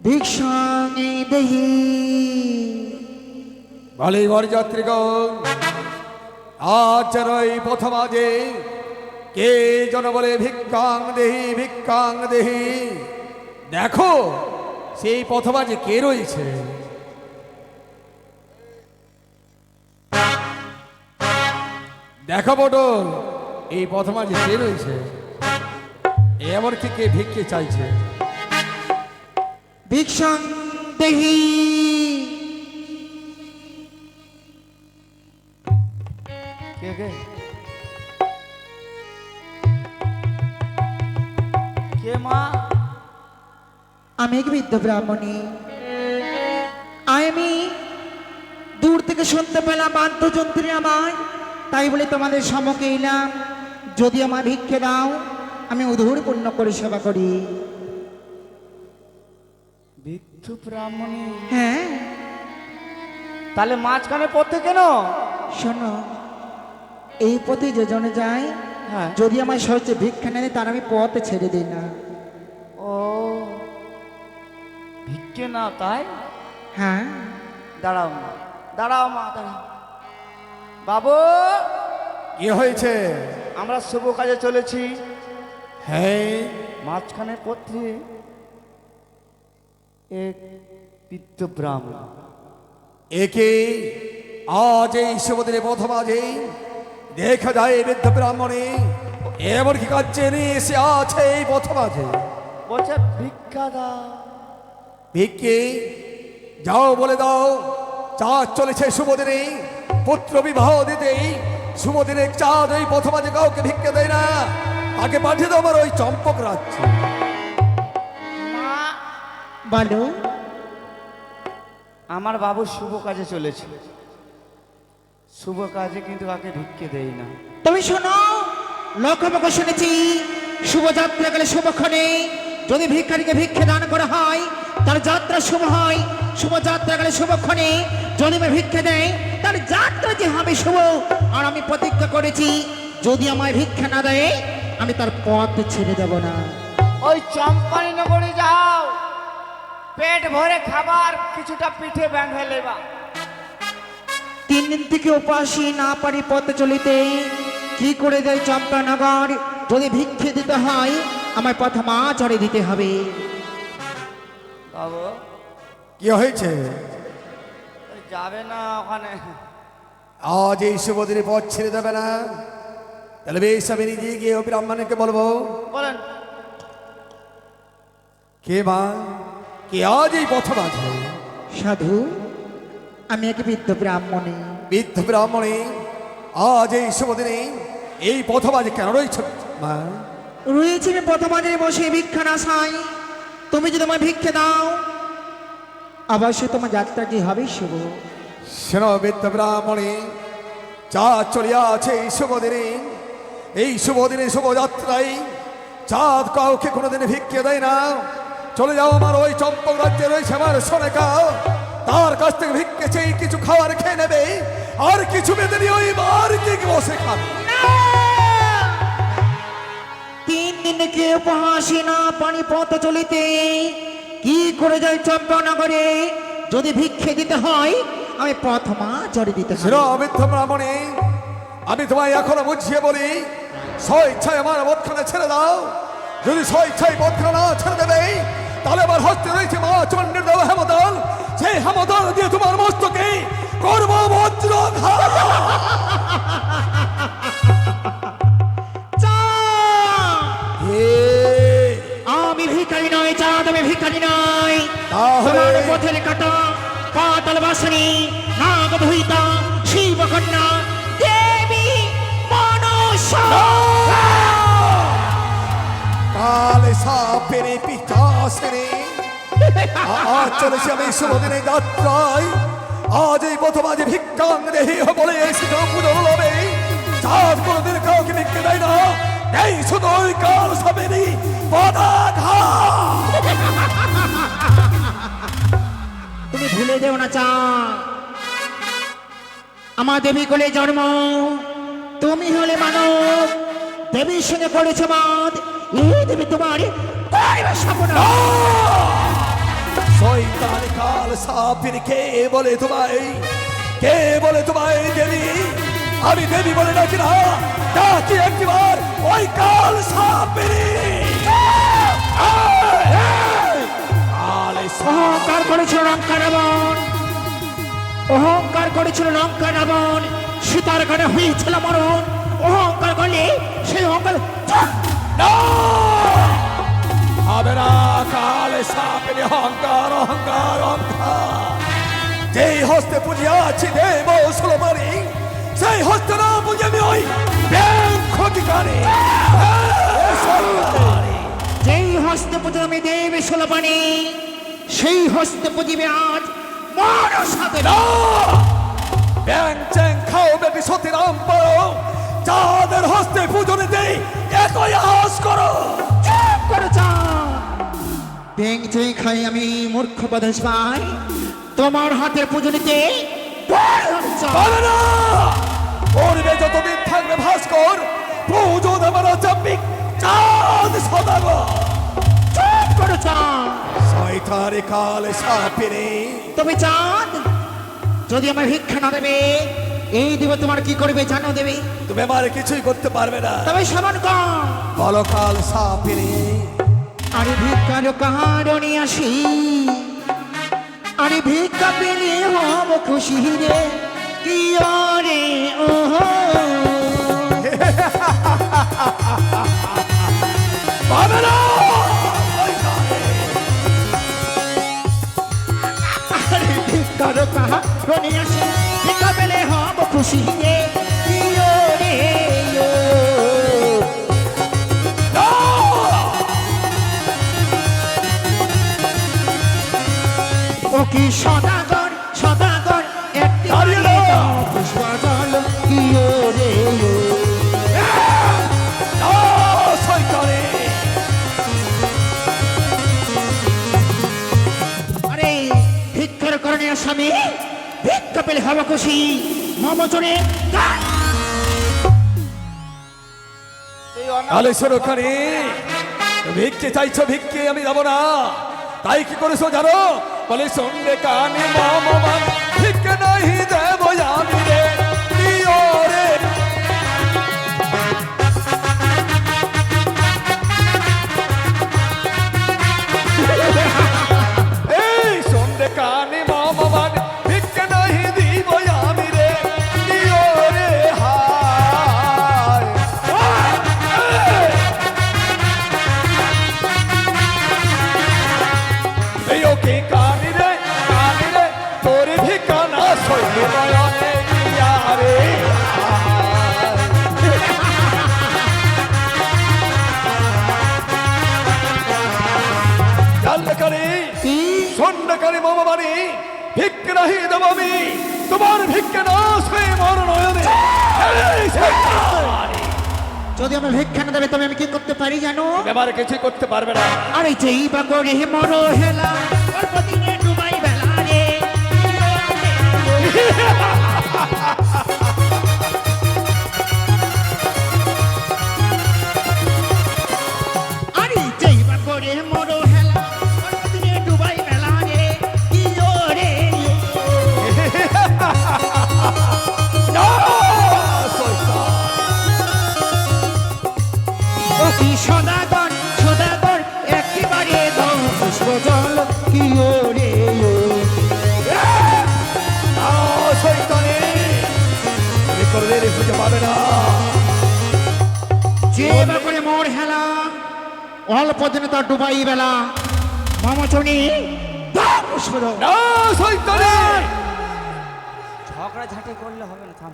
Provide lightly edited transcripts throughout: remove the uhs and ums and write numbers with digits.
ভিক্ষাঙ্গি দেহি বলে বরযাত্রীগণ, আজ এই প্রথমাজে কে যেন বলে ভিক্ষাং দেহি ভিক্ষাং দেহি। দেখো সেই প্রথমাজে কে রয়েছে। দেখো বটো এই প্রথমাজে কে রয়েছে, এমন কি কে ভিক্ষে চাইছে। ভিক্ষাং দেহি। কে কে কে মা? আমি এক বৃদ্ধ ব্রাহ্মণী। আমি দূর থেকে শুনতে পেলাম বাদ্যযন্ত্রী আমায়, তাই বলে তোমাদের সম্মুখে এলাম। যদি আমার ভিক্ষে দাও, আমি উদুর পূর্ণ করে সেবা করি। বিদ্ধু ব্রাহ্মণী? হ্যাঁ, তাহলে মাঝখানে পড়তে কেন? শোনো, এই পথে যে জনে যায়, হ্যাঁ। যদি আমার সহজে ভিক্ষা নেয় তার আমি পথ ছেড়ে দিই না। ও ভিক্ষে না তাই? হ্যাঁ, দাঁড়াও মা, দাঁড়াও মা, দাঁড়াও। বাবু, কি হয়েছে? আমরা শুভ কাজে চলেছি, হ্যাঁ মাঝখানে পথে এক বৃদ্ধ ব্রাহ্মণ। একে আজ এই শুভদিনে প্রথমাজে দেখা যায় বৃদ্ধ ব্রাহ্মণে এমন কি কাজে নিয়ে এসে আছে এই প্রথমাজে। বলছে ভিক্ষা দাও। ভিক্ষে যাও বলে দাও, চাঁদ চলেছে শুভদিনে, পুত্র বিবাহ দিতেই শুভদিনে চাঁদ ওই প্রথমাজে কাউকে ভিক্ষে দেয় না। আগে পাঠিয়ে দাও আমার ওই চম্পক রাজ্যে। মা, বলো। আমার বাবু শুভ কাজে চলেছে, শুভ কাজে কিন্তু কাকে ভিক্ষে দেই না। তুমি শোনো, লোকমুখ শুনেছি শুভ যাত্রা গেলে শুভক্ষণে যদি ভিক্ষারীকে ভিক্ষে দান করা হয় তার যাত্রা শুভ হয়। শুভ যাত্রা গেলে শুভক্ষণে যদি আমি ভিক্ষে দেয় তার যাত্রা যে হবে শুভ। আর আমি প্রতিজ্ঞা করেছি, যদি আমায় ভিক্ষা না দেয় আমি তার পথ ছেড়ে দেব না। ওই চম্পানি নগরে যাও, পেট ভরে খাবার কিছুটা পিঠে ব্যাংকে লেবা। 3 দিন থেকে উপাসী না পারি পথ চলিতে, কি করে দেয় চম্পানগর। যদি ভিক্ষে দিতে হয় আমায় প্রথমা চড়ে দিতে হবে। বাবু, কি হয়েছে? ওই যাবে না ওখানে? আজ এই শুভদিনে পথ ছেড়ে দেবে না? তাহলে বেশ, আমি নিজে গিয়ে ও ব্রাহ্মণকে বলবো। বলেন। কে মা, কে আজ এই প্রথমাজে? সাধু, আমি এক বৃদ্ধ ব্রাহ্মণী। বৃদ্ধ ব্রাহ্মণে আজ এই শুভদিনে এই প্রথমাজে কেন রয়েছে মা? রয়েছে আমি প্রথমাজে বসে ভিক্ষা না চাই। তুমি যদি আমায় ভিক্ষে দাও অবশ্যই তোমার যাত্রা কি হবে শুভ। শোনো বৃদ্ধ ব্রাহ্মণে, চাঁদ চলিয়া আছে এই শুভদিনে, এই শুভদিনে শুভযাত্রায় চাঁদ কাউকে কোনোদিনে ভিক্ষে দেয় না। চলে যাও আমার ওই চম্পক রাজ্যে রয়েছে আমার সোনেকা, তার কাছ থেকে ভিক্ষে চেয়ে কিছু খাবার খেয়ে নেবে, আর কিছু বেঁধে নিয়ে ওই বাড়িতে বসে খাবে। 3 দিন থেকে উপহাসী না পানি পথ চলিতে, কি করে যায় চম্পানগরে। যদি ভিক্ষে দিতে হয় আমি প্রথমা চড়ে দিতে হবে। শোনো বৃদ্ধ ব্রাহ্মণে, আমি তোমায় এখনো বুঝিয়ে বলি, স্বইচ্ছায় আমার বধখানা ছেড়ে দাও। যদি স্বইচ্ছায় বধখানা না ছেড়ে দেবে, তাহলে আমার হস্তে রয়েছে মা চণ্ডীর দেওয়া হেমদল, সেই হেমদল দিয়ে তোমার মস্তকে করবো বজ্রাঘাত। হে, আমি ভিখারি নয় চাঁদ, আমি ভিখারি নয়। তাহলে? তোমার পথের কাটা পাতাল বাসনী নাগ ধুইতা শিবকন্যা দেবী মনসা। কালে সাপের পিচাসেরে আজ চলেছি আমি শুভদিনে যাত্রায়। আজ এই প্রথমাজে ভিক্ষাং দেহি বলে এসেছে পুজোর লোভে। চাঁদ কোনোদিন কাউকে ভিক্ষে দেয় না, এই শুধু ওই কাল সাপেরই পদাঘাত। তুমি ভুলে দেও না চাঁদ, আমার দেবী কোলে জন্ম, তুমি হলে মানব। দেবীর সঙ্গে করেছে বাদ, এই দেবী তোমার কইবে সর্বনাশ। শয়তান কাল সাপির কে বলে তোমায়, কে বলে তোমায় দেবী? আমি দেবী বলে ডাকি না, ডাকি একবার ওই কাল সাপির। অহংকার করেছিল লঙ্কা রাবণ, অহংকার করেছিল লঙ্কা রাবণ, সীতার ঘরে হয়েছিল মরণ। অহংকার করলে সেই অহংকার না হবে না। কাল সাপের অহংকার, অহংকার, অহংকার। যেই হস্তে পুজিয়াছি দেব সুলমারি, সেই হস্তে না পুজে আমি ওই ক্ষতিকারী। যেই হস্তে পুজো আমি দেব সুলপানি, সেই হস্তে পুজিবে আজ মর সাথে। ব্যাং চ্যাং খাও বেবি সতীরাম পারো, যাদের হস্তে পুজো নিতে এতই আস করো। চুপ করে ব্যাং চেয়ে খাই আমি মূর্খ প্রদেশ পাই, তোমার হাতের পুজো নিতে পারে না। পূর্বে যতদিন থাকবে ভাস্কর, পুজো দেবার চাপিক চাঁদ সদাগর। চুপ করে শয়তানে কাল সাপিনে। তুমি চাঁদ যদি আমার ভিক্ষা না দেবে, এই দেব তোমার কি করবে জানো দেবে? তুমি আমার কিছুই করতে পারবে না। তবে সমান কম বলো কাল সাপিনে। আরে ভিক্ষার কারণে আসি, আরে ভিক্ষা পেলে হব খুশি রে, কি রে ও পাবে না। আরে ভিক্ষার কারণে আসি, ভিক্ষা পেলে হব খুশি রে, কি রে ও কি সদাগর, সদাগর একটি পুষ্পজল কি রে শয়তানে। আরে ভিক্ষার কারণে আসামি, ভিক্ষা পেলে হব খুশি মমচনে। কালে সরকারি ভিক্ষে চাইছো, ভিক্ষে আমি যাবো না। তাই কি করেছো জানো? বলে সঙ্গে কানে মামান ভিক্ষে নাহি দেব আমি রে, দিও রে। এই সঙ্গে কানে মামান ভিক্ষে নাহি দিব আমি রে, দিও রে। হায় এই ওকে কানি রে, কানি রে, তোর ভিকানা সইলে নয়নে ইয়ারে। জানলে সন্ধ্যাকারী মামা বাড়ি ভিক্ষে নাহি দেব আমি, তোমার ভিক্ষে না হয়ে মর নয়নে। যদি আমি ভিক্ষা না দেবে তবে আমি কি করতে পারি জানো? এবার কিছুই করতে পারবে না। আরে যেই বা করে মরো হেলা, অল্প দিনে ডুবাই বেলা রে। আরে যেই বা করে মরো হেলা, অল্প দিনে ডুবাই বেলা রে, কি রে ও কি সদাগর, সদাগর একেবারে দাও পুষ্পজল কি রে শয়তানে তুমি করলে রে খুঁজে পাবে না। যে বা করে মোর হেলা, অল্প দিনে তার ডুবাই বেলা মমচনি দাও পুষ্পজল। না শয়তানে। ঝগড়া ঝাঁটি করলে হবে না, থাম,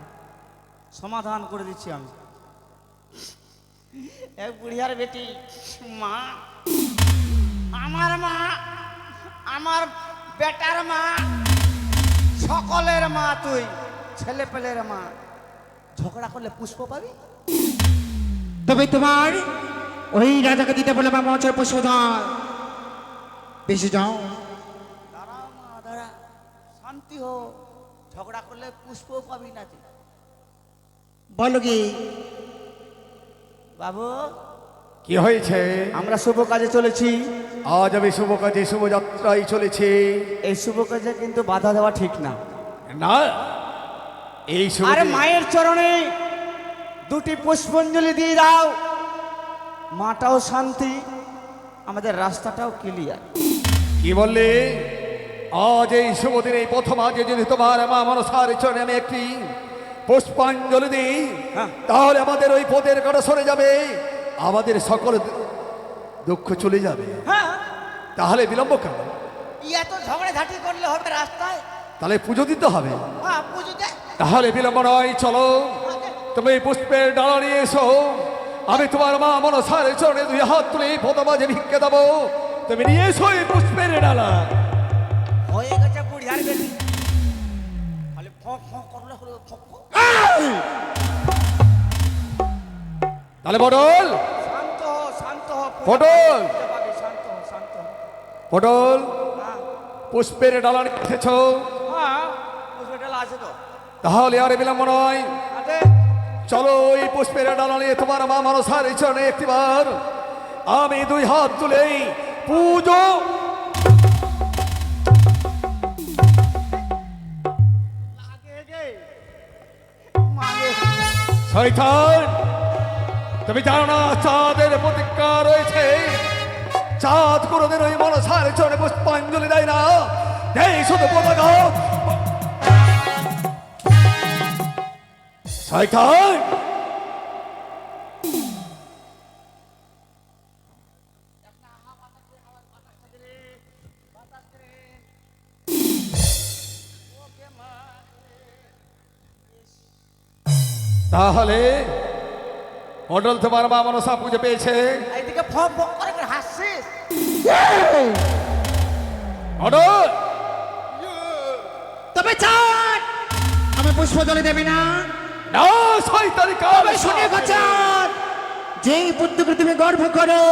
সমাধান করে দিচ্ছি আমি। এক বুড়িয়ার বেটি মা, আমার মা, আমার বেটার মা, সকলের মা, তুই ছেলে পেলের মা। ঝগড়া করলে পুষ্প পাবি? তবে তোমার ওই রাজাকে দিতে বলে মা মঞ্চের পুষ্পধর বেশি যাও। দাঁড়া মা, দাঁড়া, শান্তি হো। ঝগড়া করলে পুষ্প পাবি না তুই। বলো কি বাবু কি হয়েছে? আমরা শুভ কাজে চলেছি। আজ আমি শুভ কাজে শুভযাত্রায় চলেছি। এই শুভ কাজে কিন্তু বাধা দেওয়া ঠিক না। না, এই শুভ আরে মায়ের চরণে দুটি পুষ্পাঞ্জলি দিয়ে দাও, মাটাও শান্তি, আমাদের রাস্তাটাও ক্লিয়ার। কি বললে? আজ এই শুভ দিনে প্রথম আজ যদি তোমার মা মনসার চরণে আমি একটি পুষ্পাঞ্জলি দিই, হ্যাঁ। তাহলে আমাদের ওই পদের কাটা সরে যাবে, আমাদের সকল দুঃখ চলে যাবে। হ্যাঁ, তাহলে বিলম্ব কেন? এত ঝগড়া ঝাঁটি করলে হবে রাস্তায়? তাহলে পুজো দিতে হবে। হ্যাঁ, পুজো দে। তাহলে বিলম্ব নয়, চলো তুমি পুষ্পের ডালা নিয়ে এসো। আমি তোমার মা মনসার চরণে দুই হাত তুলে পদমাঝে ভিক্ষে দেবো, তুমি নিয়ে এসো এই পুষ্পের ডালা। হয়ে গেছে বুড়িয়ার বেশি, খালি ফক ফক করলে হলো ফক ফক। তাহলে পটল, শান্ত হ, শান্ত হ, পটল, শান্ত হ, শান্ত হ। পটল, হ্যাঁ, পুষ্পের ডালা নিয়ে এসেছো, হ্যাঁ, পুষ্পের আছে তো। তাহলে আর বিলম্ব নয়, আছে। চলো ওই পুষ্পের ডালা নিয়ে তোমার মা মনসার চরণে একটিবার আমি দুই হাত তুলেই পুজো। আগে গে মাগে। শয়তান, তুমি জানো না চাঁদের প্রতিজ্ঞা রয়েছে, চাঁদ কোনোদিন ওই মনসার চরণে পুষ্পাঞ্জলি দেয় না, দেয় শুধু পতাকা। শয়তান, তাহলে মডল তোমার মা মনসা পুজো পেয়েছে। এইদিকে ফক ফক করে করে হাসছিস। মডল, তবে চাঁদ আমি পুষ্পজলি দেবে না। না শয়তানি কাল। তবে শুনে গো চাঁদ, যেই পুত্রকে তুমি গর্ভ করো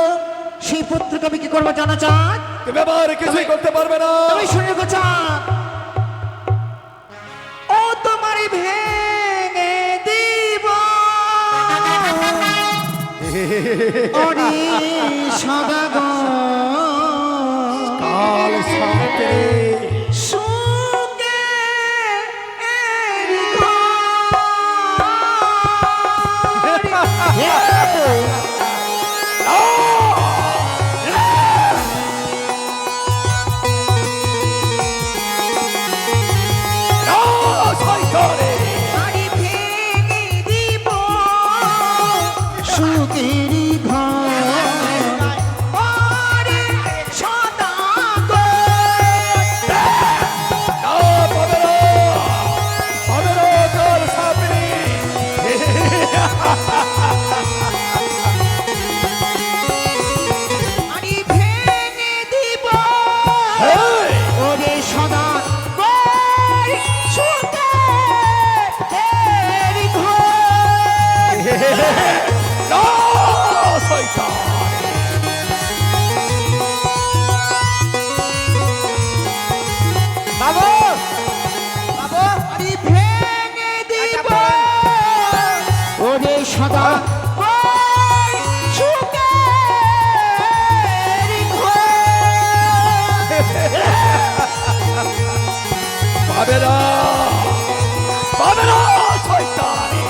সেই পুত্রকে আমি কি করবো জানো চাঁদ? তুমি আবার কিছুই করতে পারবে না। তবে শুনে গো চাঁদ, ও তোমারই ভেঙে দিব ওরে সদাগর কাল শান্তি সুখে বাড়ি ভেঙে দিব সুখেরই ঘর ওরে সদাগর। বাড়ি ভেঙে দিব ওরে সদাগর সুখের ঘর। বাবু, বাবু, বাড়ি ভেঙে দিব ওরে সদাগর সুখের ঘর। পাবে না, পাবে না শয়তানি।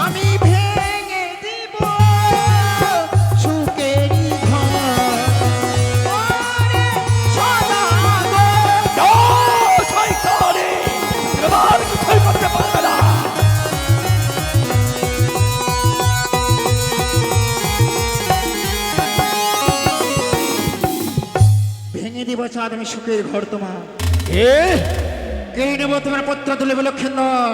আমি ভেঙে দিব সুখেরই ঘর ওরে সদাগর। না শয়তানি, তুমি আর কিছুই করতে পারবে না। ভেঙে দিব চাঁদ আমি সুখের ঘর তোমার, এ কেড়ে নেব তোমার পত্র তুলে লক্ষেন্দর।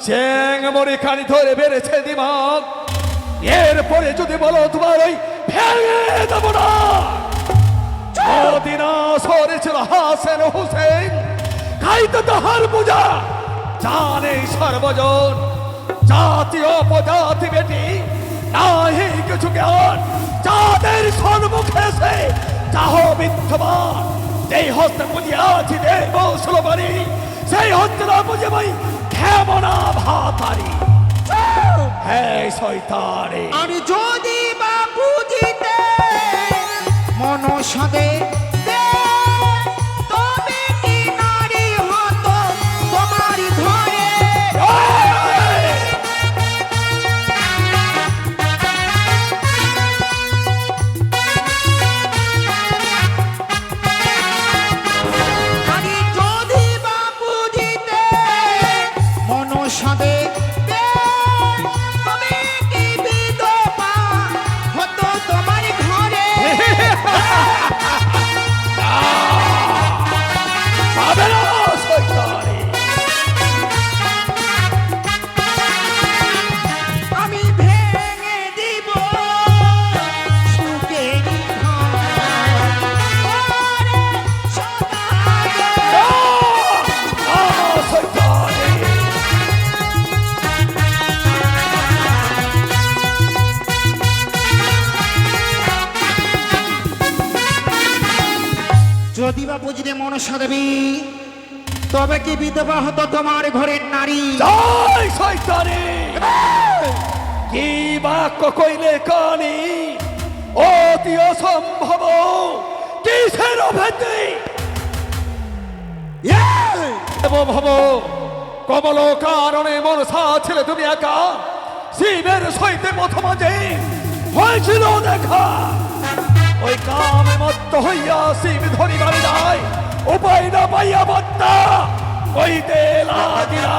চ্যাং মরে খানি ধরে বেড়েছে দিমাগ, এরপরে যদি বলো তোমার ওই ভেঙে দেব না। যদিন সরে ছিল হাসেন হুসেন, খাইতে তাহার পূজা জানে সর্বজন, জাতি অপজাতি বেটি নাহি কিছু জ্ঞান, যাদের সম্মুখে সে যাহ বিদ্যমান, যেই হস্তে পুজিয়াছি দেব সুলবানি, সেই হস্তে না পুজে ভাই খেমনা ভাতারি। হ্যাঁ শয়তানে আর যদি বা বুঝিতে মনসাদে তবে কি নারী হতো তোমার ঘরে। আরে যদি বা বুঝিতে মনসাদে তবে কি বিধবা হতো তোমার ঘরে। পাবে না শয়তানে আমি ভেঙে দিব সুখের ঘর, ওরে সদাগর। শয়তানে যদি বা বুঝলে মনসা দেবী তবে কি বিধবা হতো তোমার ঘরের নারী। জয় শয়তানে কি বাক্য কইলে কানি অতি অসম্ভব কিসের অভেদে ভব কমল কারণে মনসা ছেলে তুমি একা শিবের সইতে প্রথম যে হয়েছিল দেখা ওই কামে মত্ত হইয়া শিব ধরিবার যায় উপায় না পাইয়া বত্তা কইতে লাগিলা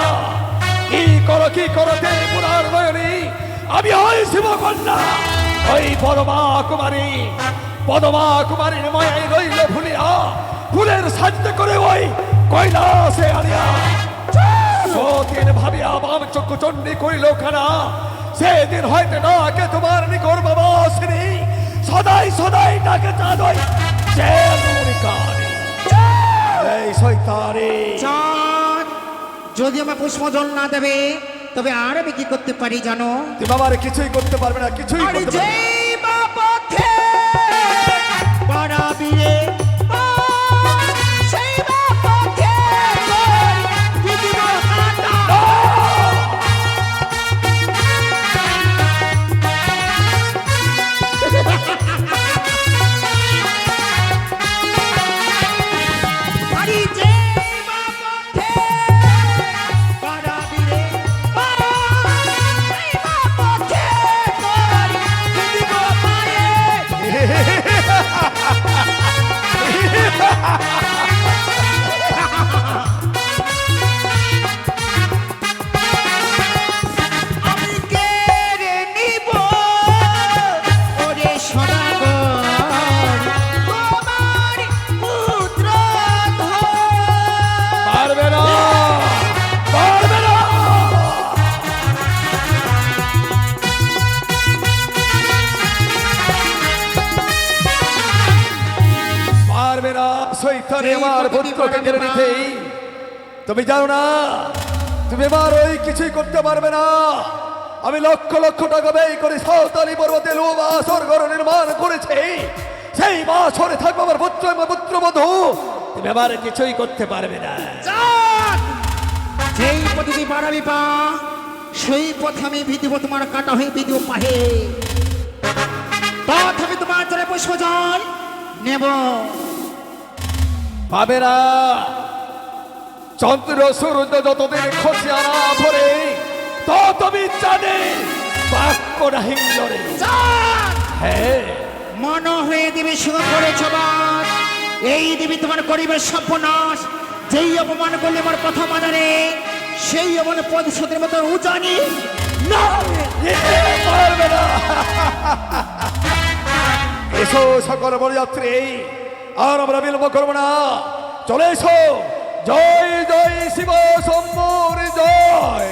কি করতে পুরার নয়নী আমি হই শিব কন্যা ওই পদমা কুমারীর মায়াই রইল ভুলিয়া ফুলের সাজতে করে ওই কৈলাসে আনিয়া সতীন ভাবিয়া বাম চক্ষু চণ্ডী করিল খানা সেদিন হয়তো ডাকে তোমার নিকর বাবা শ্রী সদাই সদাই ডাকে চাঁদই এই শয়তানে চাঁদ যদি আমার পুষ্পজল না দেবে তবে আর আমি কি করতে পারি জানো। তুমি আমার কিছুই করতে পারবে না কিছুই আর করতে পারবে না। যেই বা পথে বাড়াবি রে পথ, সেই বা পথে তোর বিধিব কাঁটা। আরে যেই বা পথে বাড়াবি রে পথ, সেই বা পথে তোর বিধিব পায়ে। আমি কেড়ে নিব ওরে সদাগর তোমার পুত্র পারবে না পারবে না পারবে না শৈতানে আমার পুত্রকে কেড়ে নিতেই তুমি জানো না তুমি এবার ওই কিছুই করতে পারবে না আমি লক্ষ লক্ষ টাকা ব্যয় করে সাঁওতালি পর্বতে লোবাসর ঘর নির্মাণ করেছি সেই বাসরে থাকবে আমার পুত্র এবং পুত্রবধূ তুমি এবার কিছুই করতে পারবে না চাঁদ যেই পথে তুই বাড়াবি পা সেই পথে আমি বিধিব তোমার কাটা হয়ে বিধিব পাহে। তথাপি তোমার জলে পুষ্প জল নেব। পাবে না চন্দ্র সূর্য যতদিন খসে আনা ধরে ততদিন জানে বাক্য নাহি লড়ে চাঁদ হ্যাঁ মন হয়ে দিবি শুরু করেছ বাদ এই দিবি তোমার গরিবের সর্বনাশ। যেই অপমান করলে আমার কথা মানারে সেই অপমান প্রতিশোধের মতো উজানি না। পারবে না এসো সকল বরযাত্রী আর আমরা বিলম্ব করবো না চলে এসো জয় জয় শিব শম্ভুর জয়